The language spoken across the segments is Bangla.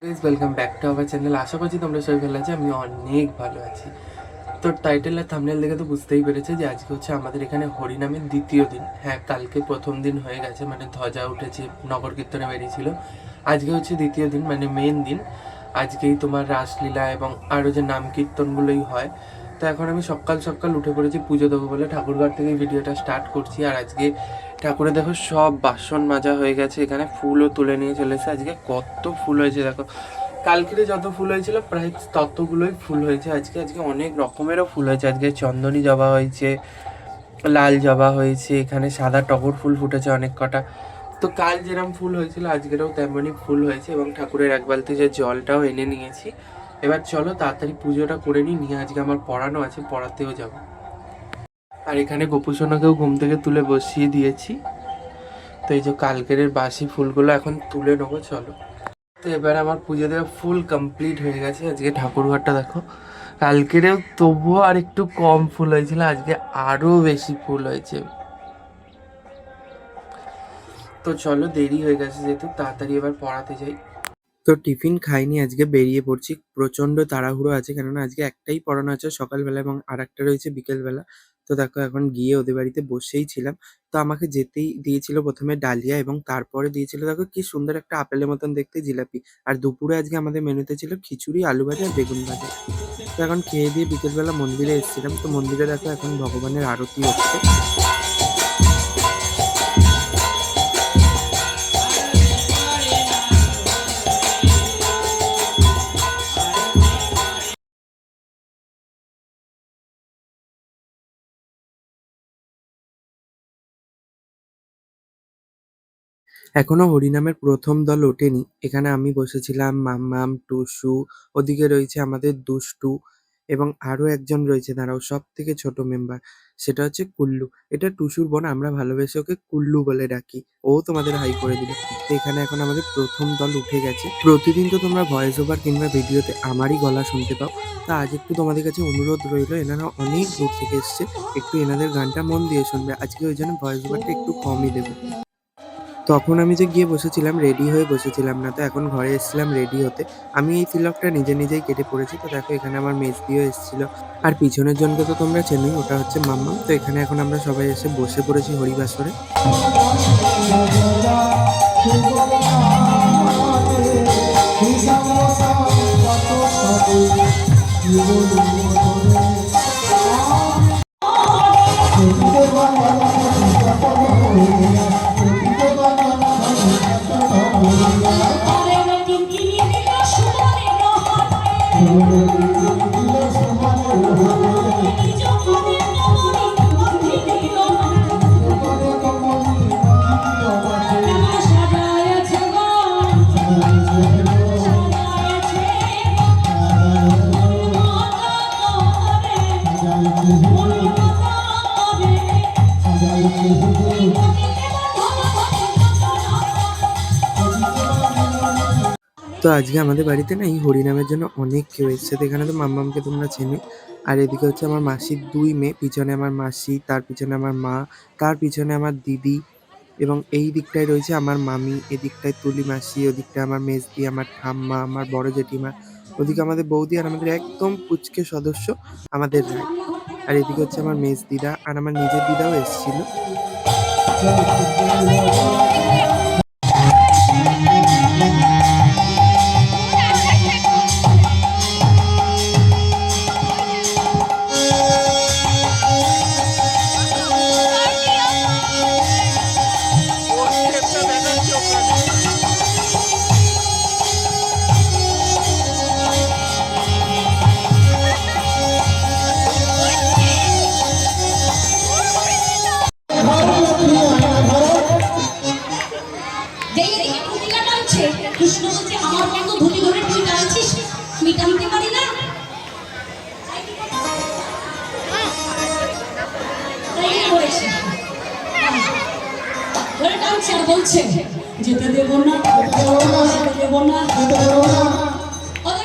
Guys welcome back to our channel. আশা করছি তোমরা সবাই ভালো আছো। আমি অনেক ভালো আছি। তো টাইটেল আর থাম্বনেল দেখে তো বুঝতেই পেরেছে যে আজকে হচ্ছে আমাদের এখানে হরিনামের দ্বিতীয় দিন। হ্যাঁ, কালকে প্রথম দিন হয়ে গেছে, মানে ধ্বজা উঠেছে, নগর কীর্তনে বেরিয়েছিল। আজকে হচ্ছে দ্বিতীয় দিন, মানে মেন দিন। আজকেই তোমার রাসলীলা এবং আরও যে নাম কীর্তনগুলোই হয়। তো এখন আমি সকাল সকাল উঠে পড়েছি পুজো দেবো বলে, ঠাকুরঘর থেকে ভিডিওটা স্টার্ট করছি। আর আজকে ঠাকুরে দেখো সব বাসন মাজা হয়ে গেছে, এখানে ফুলও তুলে নিয়ে চলে এসেছে। আজকে কত ফুল হয়েছে দেখো, কালকে যত ফুল হয়েছিল প্রায় ততগুলোই ফুল হয়েছে আজকে। আজকে অনেক রকমেরও ফুল হয়েছে। আজকে চন্দনী জবা হয়েছে, লাল জবা হয়েছে, এখানে সাদা টগর ফুল ফুটেছে অনেক কটা। তো কাল যেরকম ফুল হয়েছিল আজকেরও তেমনই ফুল হয়েছে, এবং ঠাকুরের এক বালতি যে জলটাও এনে নিয়েছি। এবার চলো তাড়াতাড়ি পুজোটা করে নিয়ে আজকে আমার পড়ানো আছে, পড়াতেও যাব। আর এখানে গোপুসোনাকেও ঘুম থেকে তুলে বসিয়ে দিয়েছি। তো এই যে কালকের বাসি ফুলগুলো এখন তুলে নেবো, চলো। তো এবার আমার পুজো দেওয়া ফুল কমপ্লিট হয়ে গেছে। আজকে ঠাকুরঘরটা দেখো, কালকেরেও তবুও আর একটু কম ফুল হয়েছিল, আজকে আরও বেশি ফুল হয়েছে। তো চলো, দেরি হয়ে গেছে যেহেতু, তাড়াতাড়ি এবার পড়াতে যাই। তো টিফিন খাইনি, আজকে বেরিয়ে পড়ছি। প্রচণ্ড তাড়াহুড়ো আছে, কেননা আজকে একটাই পড়ানো আছে সকালবেলা এবং আর একটা রয়েছে বিকেলবেলা। তো দেখো এখন গিয়ে ওদের বাড়িতে বসেই ছিলাম। তো আমাকে যেতেই দিয়েছিল প্রথমে ডালিয়া, এবং তারপরে দিয়েছিল দেখো কি সুন্দর একটা আপেলের মতন দেখতে জিলাপি। আর দুপুরে আজকে আমাদের মেনুতে ছিল খিচুড়ি, আলু ভাজা আর বেগুন ভাজা। তো এখন খেয়ে দিয়ে বিকেলবেলা মন্দিরে এসেছিলাম। তো মন্দিরে দেখো এখন ভগবানের আরতি হচ্ছে। এখনো হরিনামের প্রথম দল ওঠেনি। এখানে আমি বসেছিলাম, মাম্মাম, টুসু, ওদিকে রয়েছে আমাদের দুষ্টু, এবং আরো একজন রয়েছে, দাঁড়াও, সব থেকে ছোট মেম্বার, সেটা হচ্ছে কুল্লু। এটা টুসুর বোন, আমরা ভালোবেসে ওকে কুল্লু বলে ডাকি। ও তোমাদের হাই করে দিল। তো এখানে এখন আমাদের প্রথম দল উঠে গেছে। প্রতিদিন তো তোমরা ভয়েস ওভার কিংবা ভিডিওতে আমারই গলা শুনতে পাও। তা আজ একটু তোমাদের কাছে অনুরোধ রইলো, এনারা অনেক দূর থেকে এসছে, একটু এনাদের গানটা মন দিয়ে শুনবে। আজকে ওই জন্য ভয়েস ওভারটা একটু কমই দেবো। তখন আমি যে গিয়ে বসেছিলাম, রেডি হয়ে বসেছিলাম না, তো এখন ঘরে এসেছিলাম রেডি হতে। আমি এই তিলকটা নিজেই কেটে পড়েছি। তো দেখো এখানে আমার মেজদিও এসেছিল। আর পিছনের জনকে তো তোমরা চেনোই, ওটা হচ্ছে মাম্মাম। তো এখানে এখন আমরা সবাই এসে বসে পড়েছি হরিবাসরে। তো আজকে আমাদের বাড়িতে না এই হরিনামের জন্য অনেক কেউ এসছে। তো এখানে তো মাম্মামকে তোমরা চেনো। আর এদিকে হচ্ছে আমার মাসির 2 মেয়ে, পিছনে আমার মাসি, তার পিছনে আমার মা, তার পিছনে আমার দিদি, এবং এই দিকটায় রয়েছে আমার মামি, এদিকটায় তুলি মাসি, ওদিকটায় আমার মেজদি, আমার ঠাম্মা, আমার বড় জেঠিমা, ওদিকে আমাদের বৌদি, আর আমাদের একদম পুচকে সদস্য আমাদের রায়। আর এদিকে হচ্ছে আমার মেজদিদা, আর আমার নিজের দিদাও এসেছিল। কৃষ্ণ বলছে আমার মতো ধুলি ধরে তুই টানছিস, আমি টানতে পারি না। ধরে টানছে আর বলছে যেতে দেবো না, যেতে দেবো না, যেতে দেবো না। Oh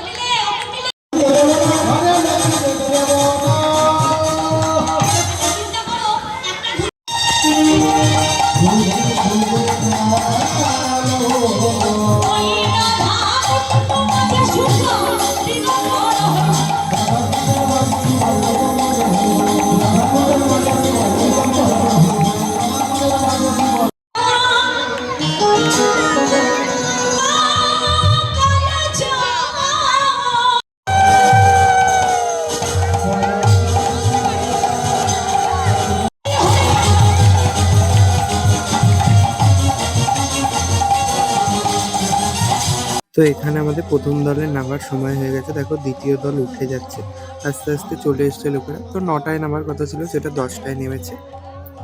তো এখানে আমাদের প্রথম দলের নামার সময় হয়ে গেছে, দেখো দ্বিতীয় দল উঠে যাচ্ছে, আস্তে আস্তে চলে এসছে লোকেরা। তো 9টায় নামার কথা ছিল, সেটা 10টায় নেমেছে।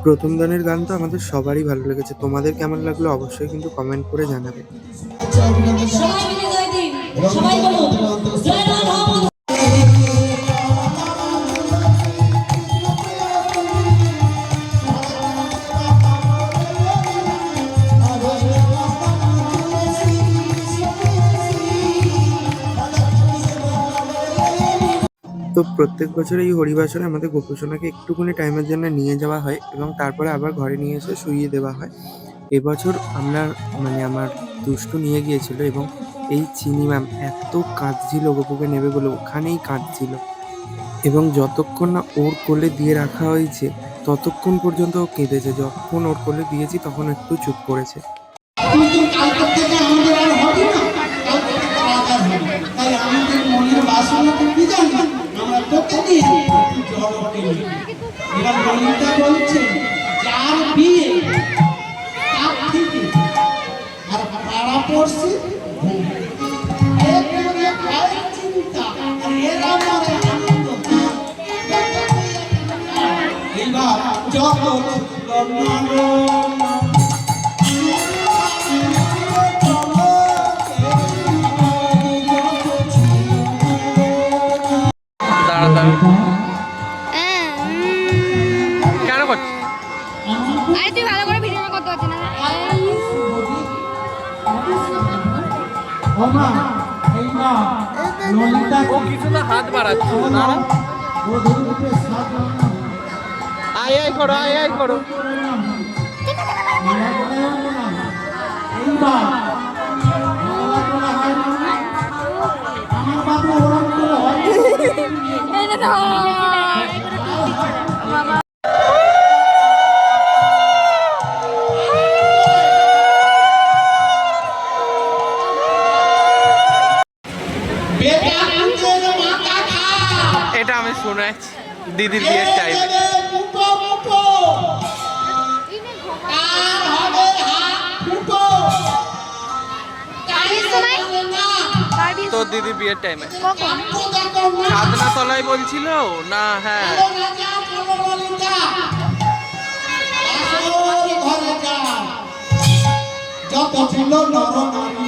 প্রথম দলের গান তো আমাদের সবারই ভালো লেগেছে, তোমাদের কেমন লাগলো অবশ্যই কিন্তু কমেন্ট করে জানাবে। সবাই মিলে জয় দিন, সবাই বলুন জয় রাধা মাধব। তো প্রত্যেক বছর এই হরিবাসরে আমাদের গোপুসোনাকে একটুখানি টাইমের জন্য নিয়ে যাওয়া হয় এবং তারপরে আবার ঘরে নিয়ে এসে শুইয়ে দেওয়া হয়। এবছর আমরা আমার দুষ্টু নিয়ে গিয়েছিল এবং এই চিনি ম্যাম এত কাঁদছিল গপুকে নেবে বলে, ওখানেই কাঁদছিল এবং যতক্ষণ না ওর কোলে দিয়ে রাখা হয়েছে ততক্ষণ পর্যন্ত ও কেঁদেছে। যখন ওর কোলে দিয়েছি তখন একটু চুপ করেছে। কিন্তু কালকের থেকে আমাদের আর হবে না, কালকে থেকে আলাদা হবে। তাই আমাদের মনের বাসনা তো কি জানি, আমরা প্রতিদিন জল কিনি। এবার ললিতা বলছে যার বিয়ে তার থেকে আর পাড়া পড়ছে এরপরে ভয় চিন্তা আর এরা মনে আনন্দ। এবার জগৎ কেন করছিস? আরে তুই ভালো করে ভিডিও করতে পারছিস না। ও কিছু না হাত বাড়াচ্ছে, দাঁড়া। আয় আয় করো, আয় আয় করো। এটা আমি শুনেছি দিদির বিয়ের টাইমে। তো দিদি বিয়ের টাইমে সাধনা তলায় বলছিল না? হ্যাঁ, যত ছিল নরনারী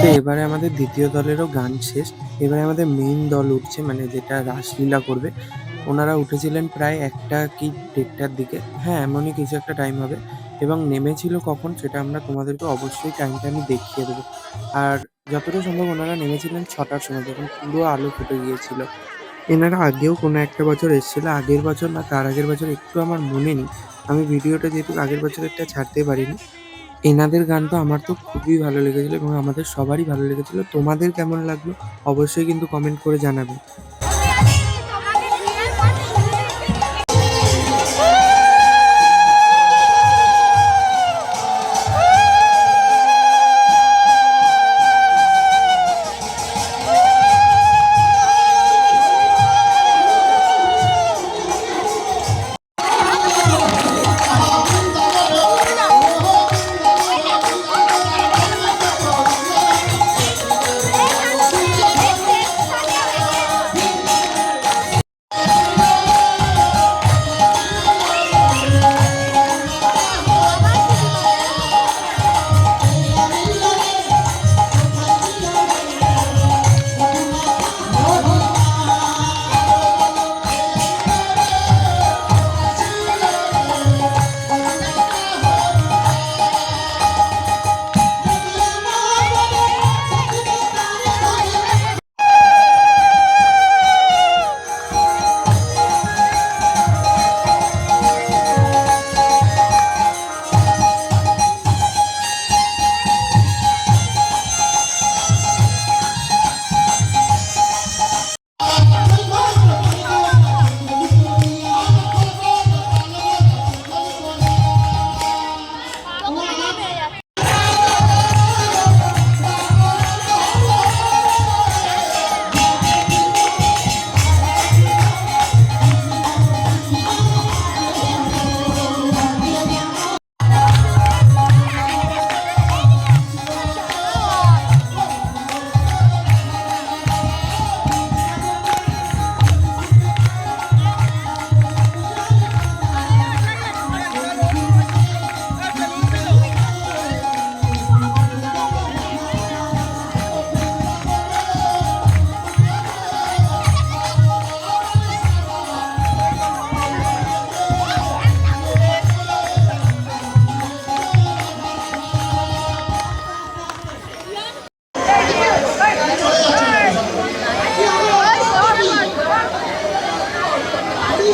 তো এবারে আমাদের দ্বিতীয় দলেরও গান শেষ। এবারে আমাদের মেইন দল উঠছে, যেটা রাসলীলা করবে। ওনারা উঠেছিলেন প্রায় 1টা কি 1:30টার দিকে, হ্যাঁ এমনই কিছু একটা টাইম হবে। এবং নেমেছিল কখন সেটা আমরা তোমাদেরকে অবশ্যই টাইমটা আমি দেখিয়ে দেবো। আর যতটা সম্ভব ওনারা নেমেছিলেন 6টার সময়, যখন পুরো আলো ফুটে গিয়েছিল। এনারা আগেও কোনো একটা বছর এসেছিল, আগের বছর না তার আগের বছর, একটু আমার মনে নেই। আমি ভিডিওটা যেহেতু আগের বছরেরটা ছাড়তে পারিনি। এনাদের গান তো আমার তো খুবই ভালো লেগেছিল এবং আমাদের সবারই ভালো লেগেছিল। তোমাদের কেমন লাগলো অবশ্যই কিন্তু কমেন্ট করে জানাবে।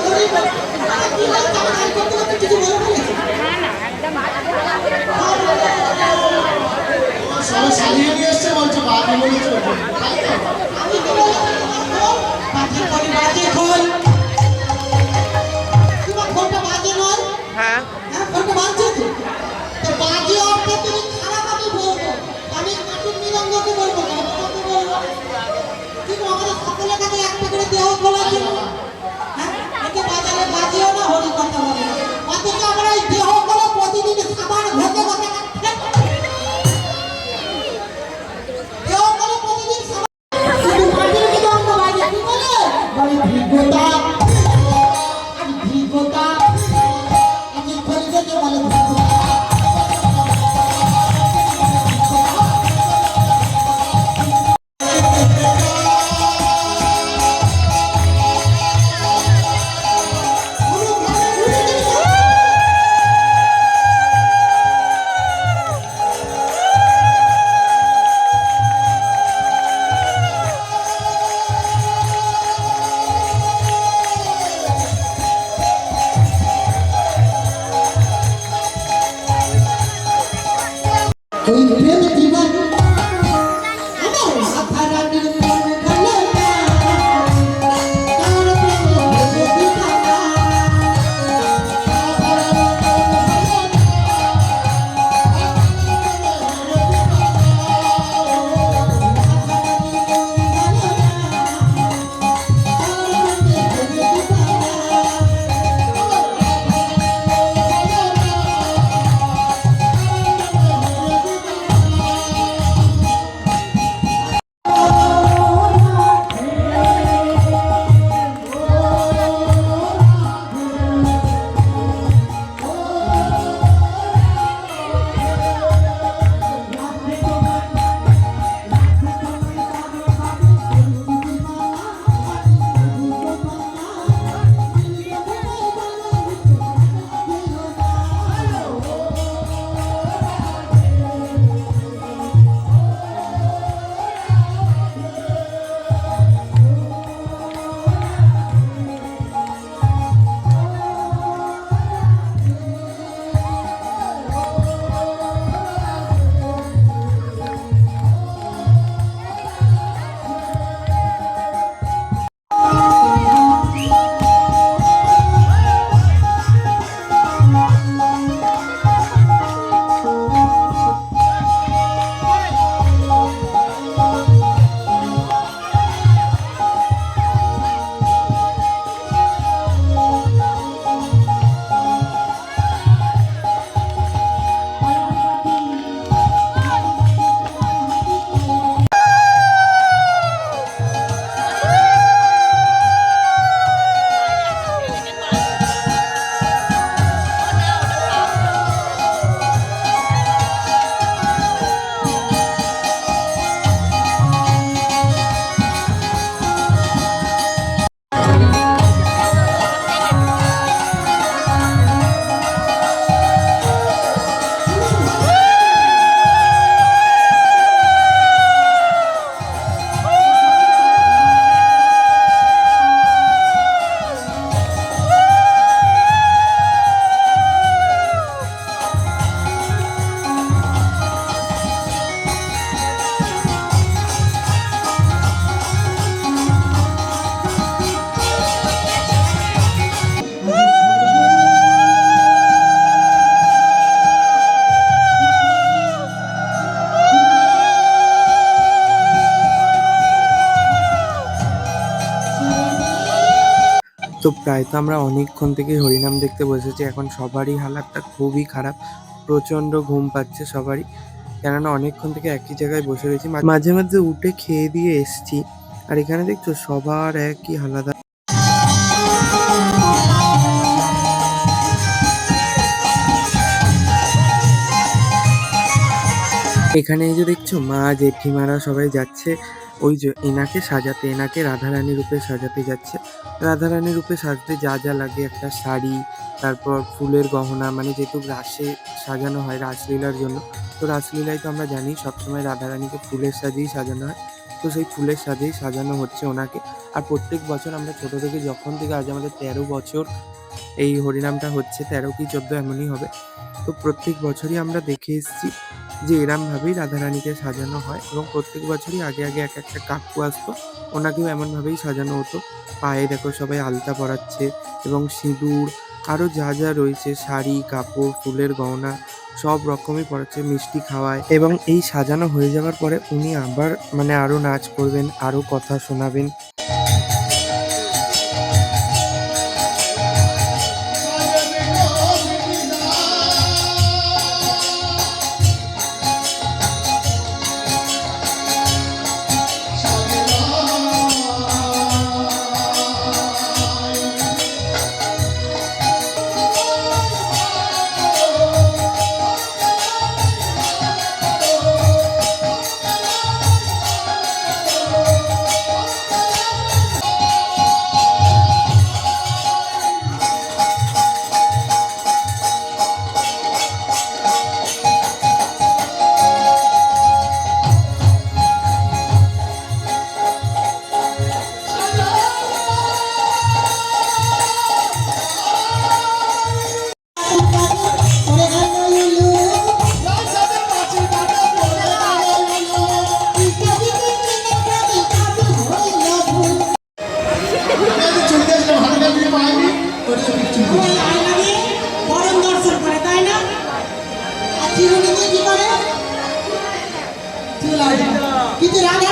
হরি বল। আরে কি হলো? আমি গান করতে করতে কিছু বলে ফেলেছি। সবাই সাজিয়ে নিয়ে এসছে বলছো বাজে বলেছো তাই তো? আমি কি বলেছি? বাজে করি বাজে খোল। তোমার ফোনটা বাজে নয়? হ্যাঁ, ফোনটা বাজছে তো। তো বাজে অর্থ তুমি খারাপ আমি বলবো। আমি কাটুন মৃদঙ্গকে বলবো না, তোমাকে বলবো। কিন্তু আমাদের সকলের কাছে একটা করে দেহ খোলা ছিল। হ্যাঁ, একে বাজারে বাজেও না, হরি কথা বলে না। অথচ আমরা এই দেহ খোলা প্রতিদিন খাবার ঘটে ঘটে দেহ খোলা প্রতিদিন খাবার শুধু মাটির মৃদঙ্গ বাজে। কি বলে? বলে ভিগোতা। আর ভিগোতা আমি খরিদেকে বলে ভিগোতা। ওই প্রেম জীবন আমার রাধারানীর মন ভালো না, তার প্রেমে ভেবে দিতানা। তো প্রায় তো আমরা অনেকক্ষণ থেকে হরিনাম দেখতে বসেছি, এখন সবারই হালাতটা খুবই খারাপ, প্রচণ্ড ঘুম পাচ্ছে সবারই, কেননা অনেকক্ষণ থেকে একই জায়গায় বসে রয়েছি, মাঝে মাঝে উঠে খেয়ে দিয়ে এসছি, আর এখানে দেখছো সবার একই হালাত। এখানে এই যে দেখছো মা জেঠিমারা সবাই যাচ্ছে ওই যে এনাকে সাজাতে, এনাকে রাধারানী রূপে সাজাতে যাচ্ছে। রাধারানী রূপে সাজতে যা যা লাগে, একটা শাড়ি, তারপর ফুলের গহনা, মানে যেহেতু রাসে সাজানো হয় রাসলীলার জন্য, তো রাসলীলায় তো আমরা জানি সবসময় রাধারানীকে ফুলের সাজেই সাজানো হয়, তো সেই ফুলের সাজেই সাজানো হচ্ছে ওনাকে। আর প্রত্যেক বছর আমরা ছোট থেকে যখন থেকে আজ আমাদের 13 বছর এই হরিনামটা হচ্ছে, 13 কি 14 এমনই হবে। তো প্রত্যেক বছরই আমরা দেখে এসেছি যে এরমভাবেই রাধারানীকে সাজানো হয় এবং প্রত্যেক বছরই আগে এক একটা কাকু আসতো, ওনাকেও এমনভাবেই সাজানো হতো। পায়ে দেখো সবাই আলতা পরাচ্ছে এবং সিঁদুর আরও যা যা রয়েছে শাড়ি, কাপড়, ফুলের গহনা সব রকমই পরাচ্ছে, মিষ্টি খাওয়ায় এবং এই সাজানো হয়ে যাওয়ার পরে উনি আবার আরও নাচ করবেন, আরও কথা শোনাবেন। চলে গেছিলাম হাতে কাছে পাইনি ওটা কিছু পরম দর্শন করে, তাই না? আর চিরুনি দিয়ে কি করে? চুল আসে। কিন্তু রাধা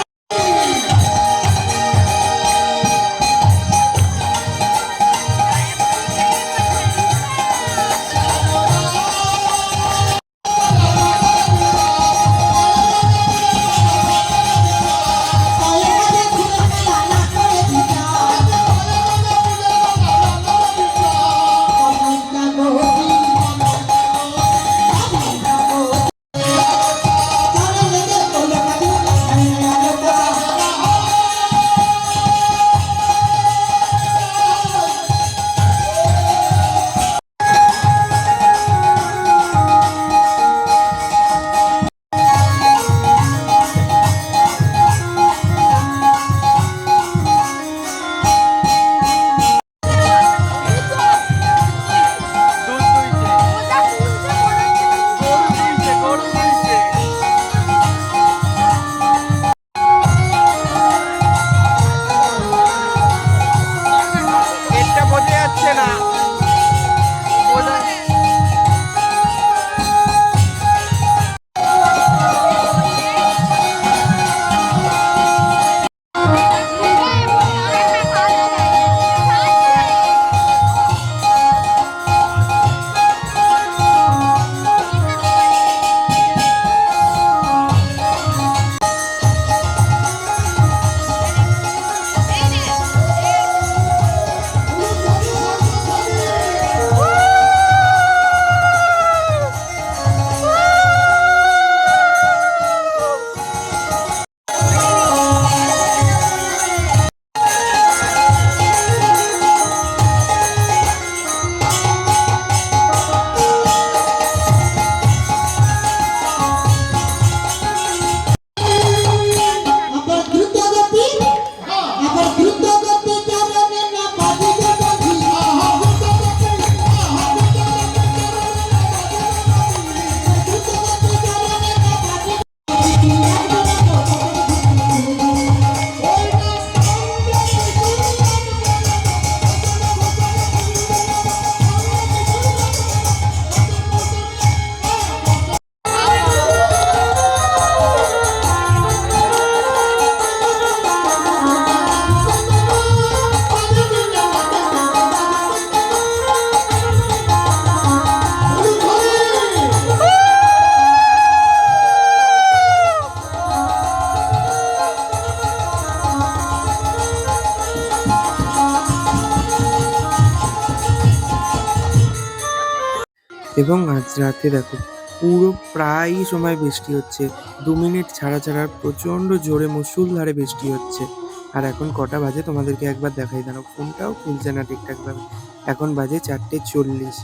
এবং আজ রাতে দেখো পুরো প্রায়ই সময় বৃষ্টি হচ্ছে, 2 মিনিট ছাড়া ছাড়া প্রচণ্ড জোরে মুষলধারে বৃষ্টি হচ্ছে। আর এখন কটা বাজে তোমাদেরকে একবার দেখাই, দাঁড়াও ফোনটাও খুলছে না ঠিকঠাকভাবে। এখন বাজে 4:40।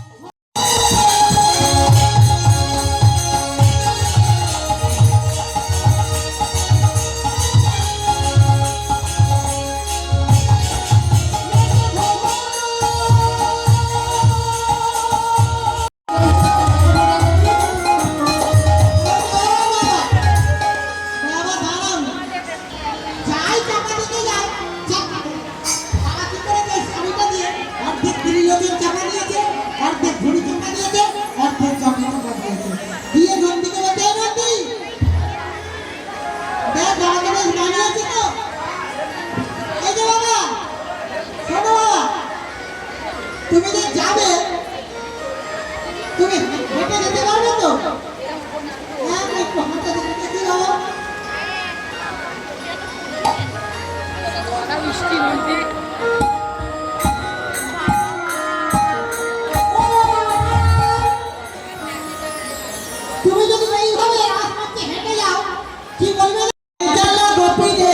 তুমি যে যাবে তুমি হেঁটে যেতে পারবে তো? হ্যাঁ একটু হাঁটা যেতে যাবো। তুমি যদি এইভাবে রাস্তাতে হেঁটে যাও কি বলবে? জ্বালা গোপীরে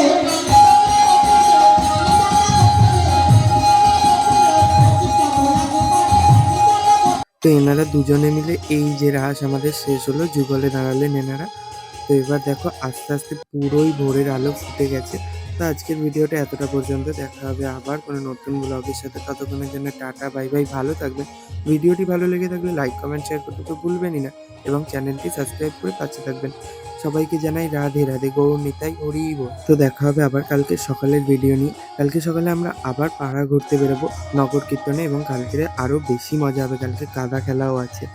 তো এনারা দুজনে মিলে এই যে রাস আমাদের শেষ হলো, যুগলে দাঁড়ালেন এনারা। তো এবার দেখো আস্তে আস্তে পুরোই ভোরের আলো ফুটে গেছে। তো আজকের ভিডিওটা এতটা পর্যন্ত, দেখা হবে আবার কোনো নতুন ব্লগের সাথে। ততক্ষণের জন্য টাটা, বাই বাই, ভালো থাকবেন। ভিডিওটি ভালো লেগে থাকলে লাইক কমেন্ট শেয়ার করতে তো ভুলবেনই না, এবং চ্যানেলটি সাবস্ক্রাইব করে পাশে থাকবেন। সবাইকে জানাই রাধে রাধে, গৌর নিতাই, হরি বল। তো দেখা হবে আবার কালকে সকালের ভিডিও নিয়ে। কালকে সকালে আমরা আবার পাড়া ঘুরতে বেরোবো নগর কীর্তনে, এবং কালকে আরো বেশি মজা হবে, কালকে কাদা খেলাও আছে।